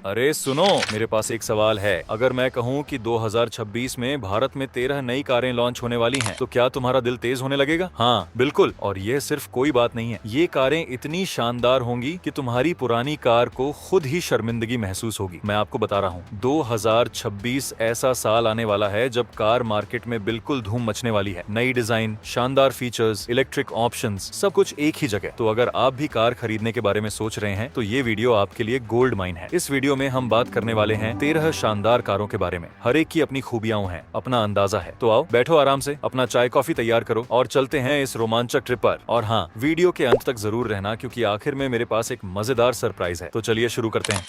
अरे सुनो, मेरे पास एक सवाल है। अगर मैं कहूँ कि 2026 में भारत में 13 नई कारें लॉन्च होने वाली हैं, तो क्या तुम्हारा दिल तेज होने लगेगा? हाँ बिल्कुल, और ये सिर्फ कोई बात नहीं है। ये कारें इतनी शानदार होंगी कि तुम्हारी पुरानी कार को खुद ही शर्मिंदगी महसूस होगी। मैं आपको बता रहा हूँ, 2026 ऐसा साल आने वाला है जब कार मार्केट में बिल्कुल धूम मचने वाली है। नई डिजाइन, शानदार फीचर्स, इलेक्ट्रिक ऑप्शंस, सब कुछ एक ही जगह। तो अगर आप भी कार खरीदने के बारे में सोच रहे हैं तो ये वीडियो आपके लिए गोल्ड माइन है। इस वीडियो में हम बात करने वाले हैं 13 शानदार कारों के बारे में। हर एक की अपनी खूबियां हैं, अपना अंदाजा है। तो आओ, बैठो आराम से, अपना चाय कॉफी तैयार करो और चलते हैं इस रोमांचक ट्रिप पर। और हाँ, वीडियो के अंत तक जरूर रहना, क्योंकि आखिर में मेरे पास एक मजेदार सरप्राइज है। तो चलिए शुरू करते हैं।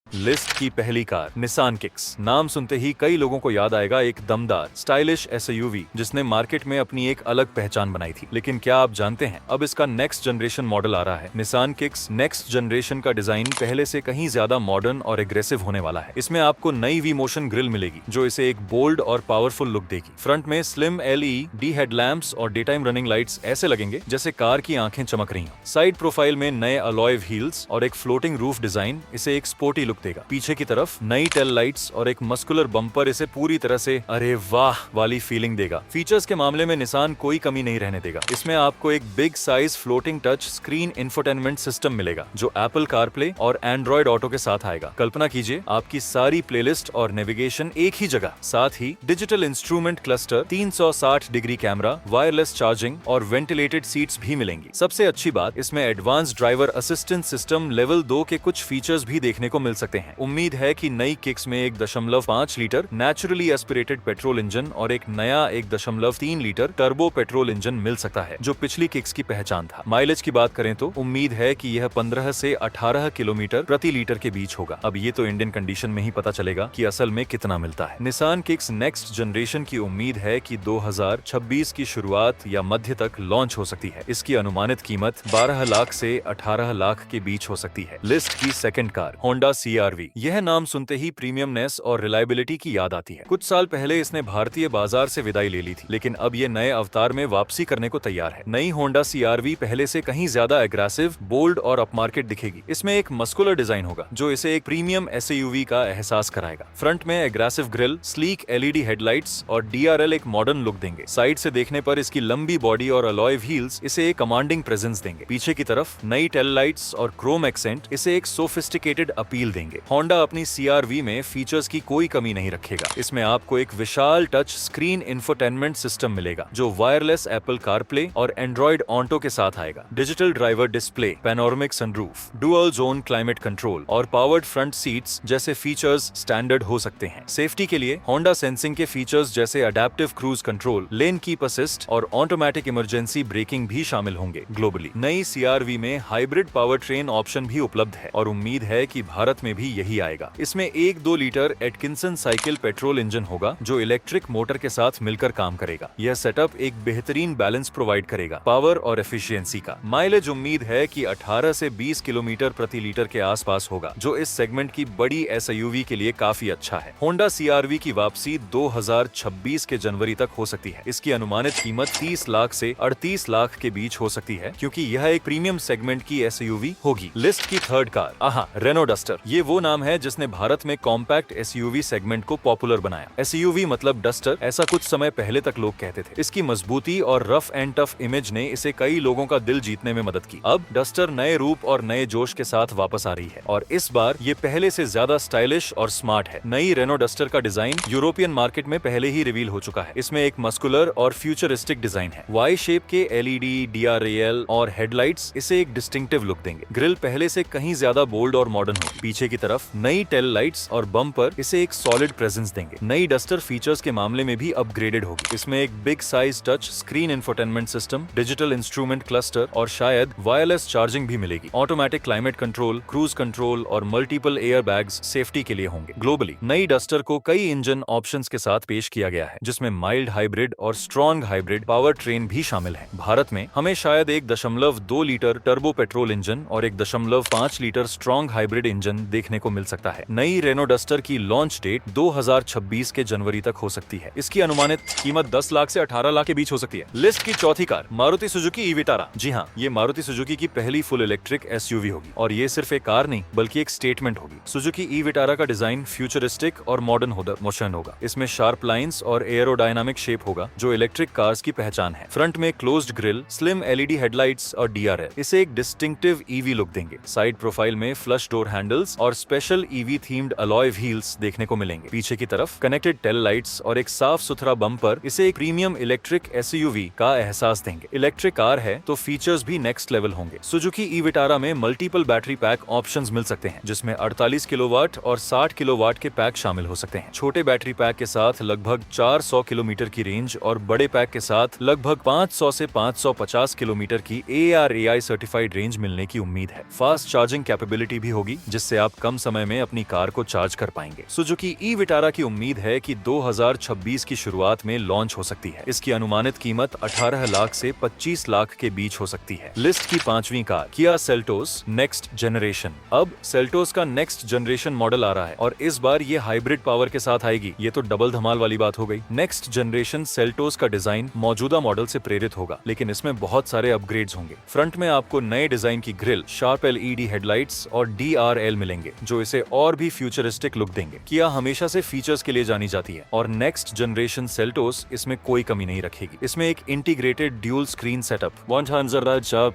लिस्ट की पहली कार, निसान किक्स। नाम सुनते ही कई लोगों को याद आएगा एक दमदार, स्टाइलिश एसयूवी जिसने मार्केट में अपनी एक अलग पहचान बनाई थी। लेकिन क्या आप जानते हैं, अब इसका नेक्स्ट जनरेशन मॉडल आ रहा है। निसान किक्स नेक्स्ट जनरेशन का डिजाइन पहले से कहीं ज्यादा मॉडर्न और एग्रेसिव होने वाला है। इसमें आपको नई वी मोशन ग्रिल मिलेगी जो इसे एक बोल्ड और पावरफुल लुक देगी। फ्रंट में स्लिम एलईडी हेडलैम्प्स और डे टाइम रनिंग लाइट्स ऐसे लगेंगे जैसे कार की आंखें चमक रही हों। साइड प्रोफाइल में नए अलॉय व्हील्स और एक फ्लोटिंग रूफ डिजाइन इसे एक स्पोर्टी लुक देगा। पीछे की तरफ नई टेल लाइट्स और एक मस्कुलर बम्पर इसे पूरी तरह से अरे वाह वाली फीलिंग देगा। फीचर्स के मामले में निसान कोई कमी नहीं रहने देगा। इसमें आपको एक big size floating touch screen infotainment system मिलेगा जो एप्पल कारप्ले और एंड्रॉइड ऑटो के साथ आएगा। कल्पना कीजिए, आपकी सारी प्लेलिस्ट और नेविगेशन एक ही जगह। साथ ही digital instrument cluster, 360 degree camera, wireless charging और वेंटिलेटेड सीट्स भी मिलेंगी। सबसे अच्छी बात, इसमें advance driver assistant system level 2 के कुछ फीचर्स भी देखने को मिल सकते हैं। उम्मीद है कि नई किक्स में 1.5 litre naturally aspirated petrol engine और एक नया 1.3 लीटर टर्बो पेट्रोल इंजन मिल सकता है, जो पिछली किक्स की पहचान था। माइलेज की बात करें तो उम्मीद है कि यह 15 से 18 किलोमीटर प्रति लीटर के बीच होगा। अब ये तो इंडियन कंडीशन में ही पता चलेगा कि असल में कितना मिलता है। निसान किक्स नेक्स्ट जनरेशन की उम्मीद है कि 2026 की शुरुआत या मध्य तक लॉन्च हो सकती है। इसकी अनुमानित कीमत 12 लाख से 18 लाख के बीच हो सकती है। लिस्ट की सेकंड कार, होंडा CR-V। यह नाम सुनते ही प्रीमियमनेस और रिलायबिलिटी की याद आती है। कुछ साल पहले इसने भारतीय बाजार से विदाई ले ली थी, लेकिन अब ये नए अवतार में वापसी करने को तैयार है। नई होंडा CR-V पहले से कहीं ज्यादा एग्रेसिव, बोल्ड और अपमार्केट दिखेगी। इसमें एक मस्कुलर डिजाइन होगा जो इसे एक प्रीमियम एसयूवी का एहसास कराएगा। फ्रंट में aggressive grill, sleek LED headlights और DRL एक मॉडर्न लुक देंगे। साइड से देखने पर इसकी लंबी बॉडी और अलॉय व्हील्स इसे एक कमांडिंग प्रेजेंस देंगे। पीछे की तरफ नई टेल लाइट्स और क्रोम एक्सेंट इसे एक सोफिस्टिकेटेड अपील देंगे। होंडा अपनी CR-V में फीचर्स की कोई कमी नहीं रखेगा। इसमें आपको एक विशाल टच स्क्रीन इंफोटेनमेंट सिस्टम मिलेगा जो वायरलेस एप्पल कारप्ले और एंड्रॉइड ऑटो के साथ आएगा। Digital driver display, panoramic sunroof, dual zone climate control और पावर्ड फ्रंट सीट्स जैसे फीचर्स स्टैंडर्ड हो सकते हैं। सेफ्टी के लिए होंडा सेंसिंग के फीचर्स जैसे adaptive cruise control, lane keep assist और ऑटोमेटिक इमरजेंसी ब्रेकिंग भी शामिल होंगे। ग्लोबली नई CR-V में हाइब्रिड पावर ट्रेन ऑप्शन भी उपलब्ध है और उम्मीद है कि भारत में भी यही आएगा। इसमें 1-2 litre Atkinson cycle petrol engine होगा जो इलेक्ट्रिक मोटर के साथ मिलकर काम करेगा। यह सेटअप एक बेहतरीन बैलेंस प्रोवाइड करेगा पावर और एफिशिएंसी का। माइलेज उम्मीद है कि 18 से 20 किलोमीटर प्रति लीटर के आसपास होगा, जो इस सेगमेंट की बड़ी एसयूवी के लिए काफी अच्छा है। होंडा CR-V की वापसी 2026 के जनवरी तक हो सकती है। इसकी अनुमानित कीमत 30 लाख से 38 लाख के बीच हो सकती है, क्योंकि यह एक प्रीमियम सेगमेंट की एसयूवी होगी। लिस्ट की थर्ड कार, रेनो डस्टर। ये वो नाम है जिसने भारत में कॉम्पैक्ट एसयूवी सेगमेंट को पॉपुलर बनाया। एसयूवी मतलब डस्टर, ऐसा कुछ समय पहले तक लोग कहते थे। इसकी मजबूती और रफ एंड टफ इमेज ने इसे कई लोगों का दिल जीतने में मदद की। अब डस्टर नए रूप और नए जोश के साथ वापस आ रही है और इस बार ये पहले से ज्यादा स्टाइलिश और स्मार्ट है। नई रेनो डस्टर का डिजाइन यूरोपियन मार्केट में पहले ही रिवील हो चुका है। इसमें एक मस्कुलर और फ्यूचरिस्टिक डिजाइन है। वाई शेप के एलईडी, DRL और हेडलाइट्स इसे एक डिस्टिंक्टिव लुक देंगे। ग्रिल पहले से कहीं ज्यादा बोल्ड और मॉडर्न होगी। पीछे की तरफ नई टेल लाइट्स और बम्पर इसे एक सॉलिड प्रेजेंस देंगे। नई डस्टर फीचर्स के मामले में भी अपग्रेडेड होगी। इसमें एक big size touch screen infotainment system, digital instrument cluster और शायद वायरलेस चार्जिंग भी मिलेगी। Automatic climate control, cruise control और मल्टीपल एयर बैग्स सेफ्टी के लिए होंगे। ग्लोबली नई डस्टर को कई इंजन ऑप्शंस के साथ पेश किया गया है, जिसमें माइल्ड हाइब्रिड और स्ट्रॉन्ग हाइब्रिड पावर ट्रेन भी शामिल है। भारत में हमें शायद 1.2 लीटर टर्बो पेट्रोल इंजन और 1.5 लीटर स्ट्रॉन्ग हाइब्रिड इंजन देखने देखने को मिल सकता है। नई रेनो डस्टर की लॉन्च डेट 2026 के जनवरी तक हो सकती है। इसकी अनुमानित कीमत 10 लाख से 18 लाख के बीच हो सकती है। लिस्ट की चौथी car Maruti Suzuki e Vitara. जी हाँ, ये मारुति सुजुकी की पहली फुल इलेक्ट्रिक एसयूवी होगी और ये सिर्फ एक कार नहीं बल्कि एक स्टेटमेंट होगी। सुजुकी ई विटारा का डिजाइन फ्यूचरिस्टिक और मॉडर्न मोशन होगा। इसमें शार्प लाइंस और एरोडायनामिक शेप होगा जो इलेक्ट्रिक कार्स की पहचान है। फ्रंट में closed grill, slim LED headlights और डीआरएल इसे एक डिस्टिंक्टिव ईवी लुक देंगे। साइड प्रोफाइल में फ्लश डोर हैंडल्स और special EV themed alloy wheels देखने को मिलेंगे। पीछे की तरफ कनेक्टेड टेल लाइट्स और एक साफ सुथरा बम्पर इसे एक प्रीमियम इलेक्ट्रिक एसयूवी का एहसास देंगे। इलेक्ट्रिक कार है तो फीचर्स भी नेक्स्ट लेवल होंगे। सुजुकी ई विटारा में मल्टीपल बैटरी पैक ऑप्शंस मिल सकते हैं जिसमें 48 किलोवाट और 60 किलोवाट के पैक शामिल हो सकते हैं। छोटे बैटरी पैक के साथ लगभग 400 किलोमीटर की रेंज और बड़े पैक के साथ लगभग 500 से 550 किलोमीटर की ARAI सर्टिफाइड रेंज मिलने की उम्मीद है। फास्ट चार्जिंग कैपेबिलिटी भी होगी जिससे आप कम समय में अपनी कार को चार्ज कर पाएंगे। सुजुकी ई विटारा की उम्मीद है कि 2026 की शुरुआत में लॉन्च हो सकती है। इसकी अनुमानित कीमत 18 लाख से 25 लाख के बीच हो सकती है। लिस्ट की पांचवी car Kia Seltos next generation. अब सेल्टोस का नेक्स्ट जनरेशन मॉडल आ रहा है और इस बार ये हाइब्रिड पावर के साथ आएगी। ये तो डबल धमाल वाली बात हो गई। नेक्स्ट जनरेशन सेल्टोस का डिजाइन मौजूदा मॉडल से प्रेरित होगा लेकिन इसमें बहुत सारे अपग्रेड्स होंगे। फ्रंट में आपको नए डिजाइन की ग्रिल, शार्प एलईडी हेडलाइट्स और DRL मिलेंगे जो इसे और भी फ्यूचरिस्टिक लुक देंगे। किया हमेशा से फीचर्स के लिए जानी जाती है और नेक्स्ट जनरेशन सेल्टोस इसमें कोई कमी नहीं रखेगी। इसमें एक integrated dual screen setup,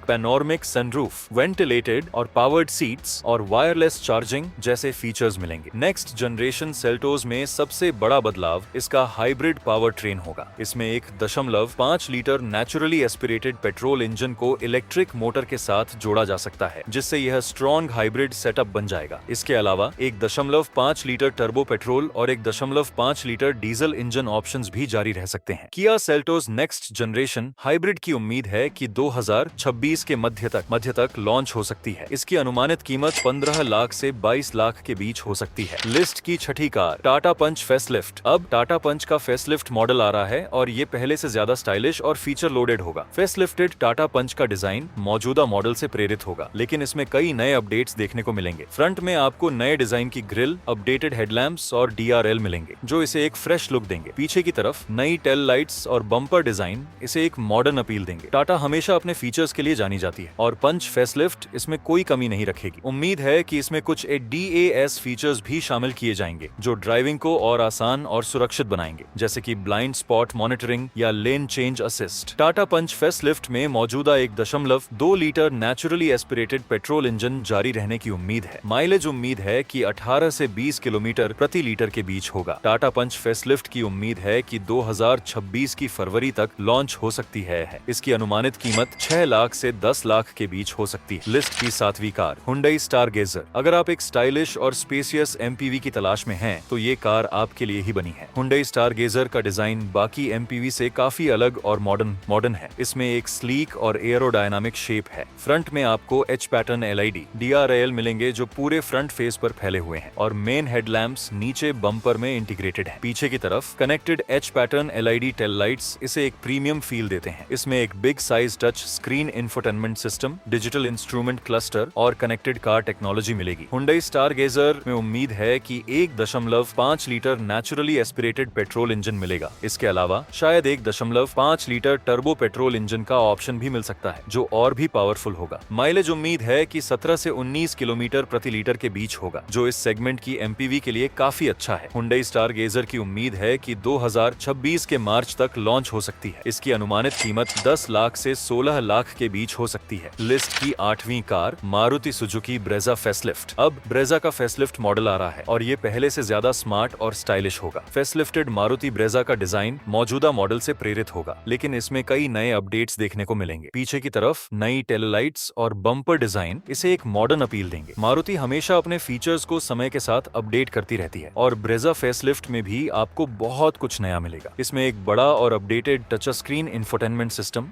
panoramic sunroof, ventilated और पावर्ड सीट्स और वायरलेस चार्जिंग जैसे फीचर्स मिलेंगे। नेक्स्ट जनरेशन सेल्टोस में सबसे बड़ा बदलाव इसका हाइब्रिड पावर ट्रेन होगा। इसमें 1.5 litre naturally aspirated petrol engine को इलेक्ट्रिक मोटर के साथ जोड़ा जा सकता है जिससे यह स्ट्रॉन्ग हाइब्रिड सेटअप बन जाएगा। इसके अलावा 1.5 लीटर टर्बो पेट्रोल और 1.5 लीटर डीजल इंजन ऑप्शंस भी जारी रह सकते हैं। Kia Seltos next generation hybrid की उम्मीद है कि 2026 के मध्य तक लॉन्च हो सकती है। इसकी अनुमानित कीमत 15 लाख से 22 लाख के बीच हो सकती है। लिस्ट की छठी कार टाटा पंच फेसलिफ्ट। अब टाटा पंच का फेसलिफ्ट मॉडल आ रहा है और ये पहले से ज्यादा स्टाइलिश और फीचर लोडेड होगा। फेसलिफ्टेड टाटा पंच का डिजाइन मौजूदा मॉडल से प्रेरित होगा लेकिन इसमें कई नए अपडेट्स देखने को मिलेंगे। फ्रंट में आपको नए डिजाइन की ग्रिल, अपडेटेड हेडलैम्प्स और DRL मिलेंगे जो इसे एक फ्रेश लुक देंगे। पीछे की तरफ नई टेल लाइट्स और बम्पर डिजाइन इसे एक मॉडर्न अपील देंगे। टाटा हमेशा अपने फीचर्स के लिए जानी जाती है और पंच फेसलिफ्ट इसमें कोई कमी नहीं रखेगी। उम्मीद है कि इसमें कुछ DAS फीचर्स भी शामिल किए जाएंगे जो ड्राइविंग को और आसान और सुरक्षित बनाएंगे जैसे कि ब्लाइंड स्पॉट मॉनिटरिंग या लेन चेंज असिस्ट। टाटा पंच फेसलिफ्ट में मौजूदा 1.2 litre naturally aspirated petrol engine जारी रहने की उम्मीद है। माइलेज उम्मीद है कि 18 से 20 किलोमीटर प्रति लीटर के बीच होगा। टाटा पंच फेसलिफ्ट की उम्मीद है कि 2026 की फरवरी तक लॉन्च हो सकती है। इसकी अनुमानित कीमत 6 लाख से 10 लाख के बीच हो सकती है। लिस्ट की सातवीं कार हुंडई स्टारगेजर। अगर आप एक स्टाइलिश और स्पेसियस MPV की तलाश में हैं, तो ये कार आपके लिए ही बनी है। हुंडई स्टारगेजर का डिजाइन बाकी MPV से काफी अलग और मॉडर्न है। इसमें एक स्लीक और एरोडायनामिक शेप है। फ्रंट में आपको H पैटर्न LID DRL मिलेंगे जो पूरे फ्रंट फेस पर फैले हुए हैं और मेन हेडलैम्प्स नीचे बम्पर में इंटीग्रेटेड हैं। पीछे की तरफ connected H pattern LID tail lights इसे एक प्रीमियम फील देते हैं। इसमें एक big size touch screen infotainment system, digital instrument cluster और कनेक्टेड कार टेक्नोलॉजी मिलेगी। हुंडई स्टारगेजर में उम्मीद है कि 1.5 litre naturally aspirated petrol engine मिलेगा। इसके अलावा शायद 1.5 लीटर टर्बो पेट्रोल इंजन का ऑप्शन भी मिल सकता है जो और भी पावरफुल होगा। माइलेज उम्मीद है कि 17 से 19 किलोमीटर प्रति लीटर के बीच होगा जो इस सेगमेंट की MPV के लिए काफी अच्छा है। हुंडई स्टारगेजर की उम्मीद है कि 2026 के मार्च तक लॉन्च हो सकती है। इसकी अनुमानित कीमत 10 लाख से 16 लाख के बीच हो सकती है। लिस्ट की आठवीं car Maruti Suzuki Brezza facelift. अब ब्रेजा का फेसलिफ्ट मॉडल आ रहा है और ये पहले से ज्यादा स्मार्ट और स्टाइलिश होगा। फेसलिफ्टेड मारुति ब्रेजा का डिजाइन मौजूदा मॉडल से प्रेरित होगा लेकिन इसमें कई नए अपडेट्स देखने को मिलेंगे। पीछे की तरफ नई टेल लाइट्स और बम्पर डिजाइन इसे एक मॉडर्न अपील देंगे। मारुति हमेशा अपने फीचर्स को समय के साथ अपडेट करती रहती है और ब्रेजा फेसलिफ्ट में भी आपको बहुत कुछ नया मिलेगा। इसमें एक बड़ा और updated touch screen infotainment system,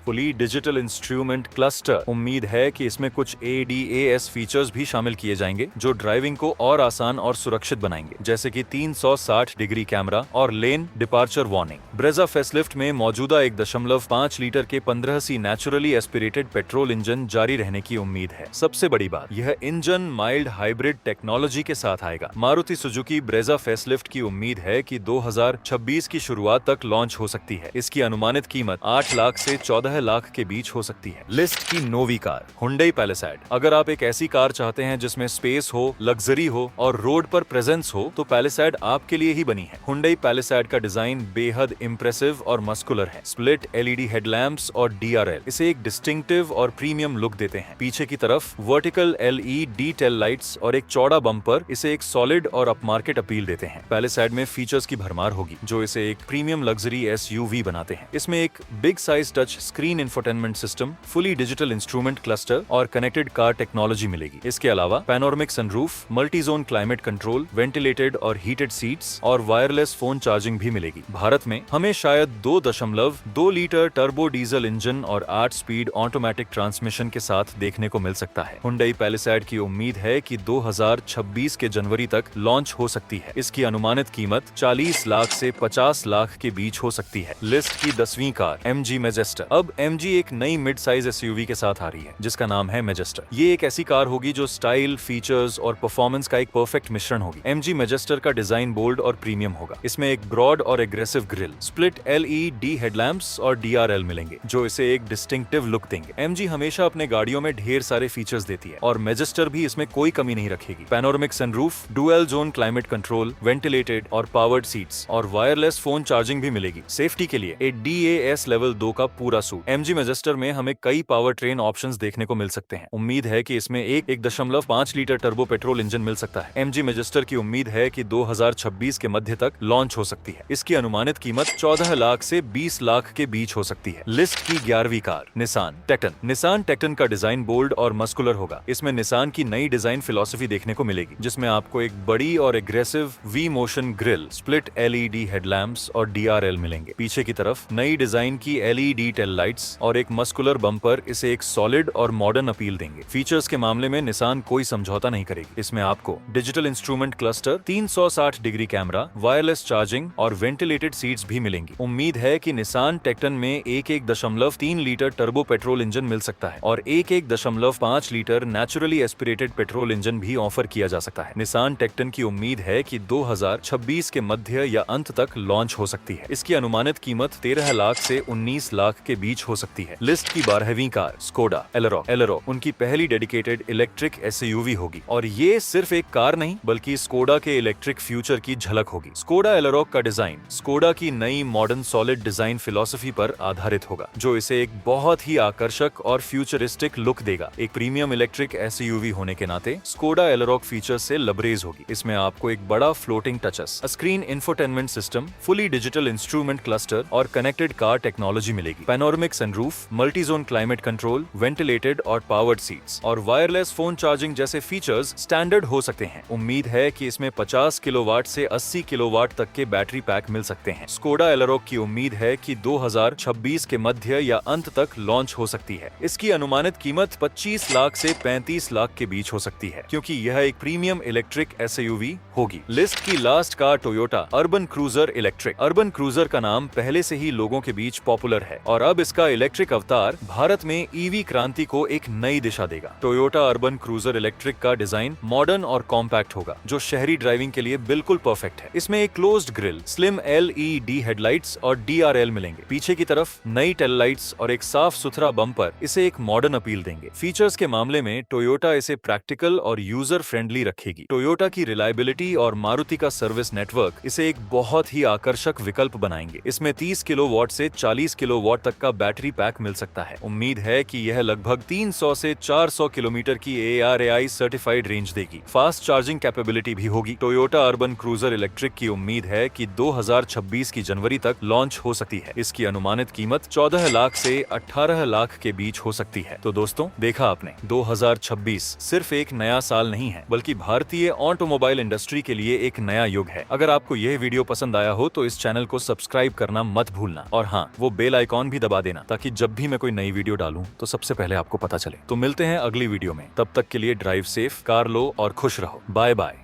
fully digital instrument cluster. उम्मीद है कि इसमें कुछ ADAS फीचर्स भी शामिल किए जाएंगे जो ड्राइविंग को और आसान और सुरक्षित बनाएंगे जैसे कि 360 डिग्री कैमरा और lane departure warning. Brezza facelift में मौजूदा 1.5 लीटर के 15C naturally aspirated petrol engine जारी रहने की उम्मीद है। सबसे बड़ी बात, यह इंजन माइल्ड हाइब्रिड टेक्नोलॉजी के साथ आएगा। मारुति सुजुकी ब्रेजा फेसलिफ्ट की उम्मीद है कि 2026 की शुरुआत तक लॉन्च हो सकती है। इसकी अनुमानित कीमत 8 लाख से 14 लाख के बीच हो सकती है। लिस्ट की नोवी कार हुंडई पैलिसैड। अगर आप एक ऐसी कार चाहते हैं जिसमें स्पेस हो, लग्जरी हो और रोड पर प्रेजेंस हो, तो पैलिसैड आपके लिए ही बनी है। हुंडई पैलिसैड का डिजाइन बेहद इंप्रेसिव और मस्कुलर है। स्प्लिट एलईडी हेडलैम्प्स और डीआरएल इसे एक डिस्टिंक्टिव और प्रीमियम लुक देते हैं। पीछे की तरफ वर्टिकल एलईडी टेल लाइट्स और एक चौड़ा बम्पर इसे एक सॉलिड और अपमार्केट अपील देते हैं। पैलिसैड में फीचर्स की भरमार होगी जो इसे एक प्रीमियम लग्जरी एसयूवी बनाते हैं। इसमें एक big size touch screen infotainment system, fully digital instrument cluster और कनेक्टेड कार टेक्नोलॉजी मिलेगी। इसके अलावा panoramic sunroof, multi zone climate control, ventilated और हीटेड सीट्स और वायरलेस फोन चार्जिंग भी मिलेगी। भारत में हमें शायद 2.2 लीटर टर्बो डीजल इंजन और 8 स्पीड ऑटोमेटिक ट्रांसमिशन के साथ देखने को मिल सकता है। हुंडई पैलिसैड की उम्मीद है कि 2026 के जनवरी तक लॉन्च हो सकती है। इसकी अनुमानित कीमत 40 लाख से 50 लाख के बीच हो सकती है। लिस्ट की 10वीं कार MG मैजेस्टर। अब MG एक नई मिड साइज एसयूवी के साथ आ रही है जिसका नाम है मैजेस्टर। ये एक ऐसी कार होगी जो स्टाइल, फीचर्स और परफॉर्मेंस का एक परफेक्ट मिश्रण होगी। MG मैजेस्टर का डिजाइन बोल्ड और प्रीमियम होगा। इसमें एक ब्रॉड और aggressive grill, split LED headlamps और डीआरएल मिलेंगे जो इसे एक डिस्टिंक्टिव लुक देंगे। MG हमेशा अपने गाड़ियों में ढेर सारे फीचर्स देती है और मैजेस्टर भी इसमें कोई कमी नहीं रखेगी। Panoramic sunroof, dual zone climate control, ventilated और पावर्ड सीट्स और वायरलेस फोन चार्जिंग भी मिलेगी। सेफ्टी के लिए एक DAS लेवल 2 का पूरा सूट। MG मैजेस्टर में हमें कई पावर ट्रेन ऑप्शंस देखने को मिल सकते हैं। उम्मीद है कि इसमें एक 1.5 लीटर टर्बो पेट्रोल इंजन मिल सकता है। MG मैजेस्टर की उम्मीद है कि 2026 के मध्य तक लॉन्च हो सकती है। इसकी अनुमानित कीमत 14 लाख से 20 लाख के बीच हो सकती है। लिस्ट की 11वीं कार निसान टेक्टन। निसान टेक्टन का डिजाइन बोल्ड और मस्कुलर होगा। इसमें निसान की नई डिजाइन फिलॉसफी देखने को मिलेगी जिसमें आपको एक बड़ी और aggressive V motion grille, split LED headlamps और डीआरएल मिलेंगे। पीछे की तरफ नई डिजाइन की एलईडी टेल लाइट्स और एक मस्कुलर बम्पर इसे एक सॉलिड और मॉडर्न अपील देंगे। फीचर्स के मामले में निसान कोई समझौता नहीं करेगी। इसमें आपको digital instrument cluster, 360 degree camera, wireless charging और वेंटिलेटेड सीट्स भी मिलेंगी। उम्मीद है कि निसान टेक्टन में एक 1.3 लीटर टर्बो पेट्रोल इंजन मिल सकता है और 1.5 litre naturally aspirated petrol engine भी ऑफर किया जा सकता है। निसान टेक्टन की उम्मीद है कि 2026 के मध्य या अंत तक लॉन्च हो सकती है। इसकी अनुमानित कीमत 13 लाख से 19 लाख के बीच हो सकती है। लिस्ट की 12वीं कार स्कोडा एलेरॉक। एलेरॉक उनकी पहली डेडिकेटेड इलेक्ट्रिक एसयूवी होगी और ये सिर्फ एक कार नहीं बल्कि स्कोडा के इलेक्ट्रिक फ्यूचर की झलक होगी। स्कोडा एलेरॉक का डिजाइन स्कोडा की नई मॉडर्न सॉलिड डिजाइन फिलॉसफी पर आधारित होगा जो इसे एक बहुत ही आकर्षक और फ्यूचरिस्टिक लुक देगा। एक प्रीमियम इलेक्ट्रिक एसयूवी होने के नाते स्कोडा एलेरॉक फीचर्स से लबरेज होगी। इसमें आपको एक बड़ा floating touches, screen infotainment system, fully digital instrument cluster और कनेक्टेड कार टेक्नोलॉजी मिलेगी। Panoramic sunroof, multi zone climate control, ventilated और पावर्ड सीट्स और वायरलेस फोन चार्जिंग जैसे फीचर्स स्टैंडर्ड हो सकते हैं। उम्मीद है कि इसमें 50 किलोवाट से 80 किलोवाट तक के बैटरी पैक मिल सकते हैं। स्कोडा एलेरॉक की उम्मीद है कि 2026 के मध्य या अंत तक लॉन्च हो सकती है। इसकी अनुमानित कीमत 25 लाख से 35 लाख के बीच हो सकती है क्योंकि यह एक प्रीमियम इलेक्ट्रिक एसयूवी होगी। लिस्ट की last car Toyota urban cruiser electric. Urban cruiser का नाम पहले से ही लोगों के बीच पॉपुलर है और अब इसका इलेक्ट्रिक अवतार भारत में ईवी क्रांति को एक नई दिशा देगा। टोयोटा अर्बन क्रूजर इलेक्ट्रिक का डिजाइन मॉडर्न और कॉम्पैक्ट होगा जो शहरी ड्राइविंग के लिए बिल्कुल परफेक्ट है। इसमें एक closed grill, slim LED headlights और डीआरएल मिलेंगे। पीछे की तरफ नई टेल लाइट्स और एक साफ सुथरा बम्पर इसे एक मॉडर्न अपील देंगे। फीचर्स के मामले में टोयोटा इसे प्रैक्टिकल और यूजर फ्रेंडली रखेगी। टोयोटा की रिलायबिलिटी और मारुति का सर्विस नेटवर्क इसे एक बहुत ही आकर्षक विकल्प बनाएंगे। इसमें 30 किलोवाट से 40 किलोवाट तक का बैटरी पैक मिल सकता है। उम्मीद है कि यह लगभग 300 से 400 किलोमीटर की ARAI सर्टिफाइड रेंज देगी। फास्ट चार्जिंग कैपेबिलिटी भी होगी। टोयोटा अर्बन क्रूजर इलेक्ट्रिक की उम्मीद है कि 2026 की जनवरी तक लॉन्च हो सकती है। इसकी अनुमानित कीमत 14 लाख से 18 लाख के बीच हो सकती है। तो दोस्तों, देखा आपने, 2026 सिर्फ एक नया साल नहीं है बल्कि भारतीय ऑटोमोबाइल इंडस्ट्री के लिए एक नया युग है। अगर आपको यह वीडियो पसंद आया हो तो इस चैनल को सब्सक्राइब करना मत भूलना और हाँ, वो बेल आइकॉन भी दबा देना ताकि जब भी मैं कोई नई वीडियो डालूं तो सबसे पहले आपको पता चले। तो मिलते हैं अगली वीडियो में, तब तक के लिए ड्राइव सेफ, कार लो और खुश रहो। Bye bye.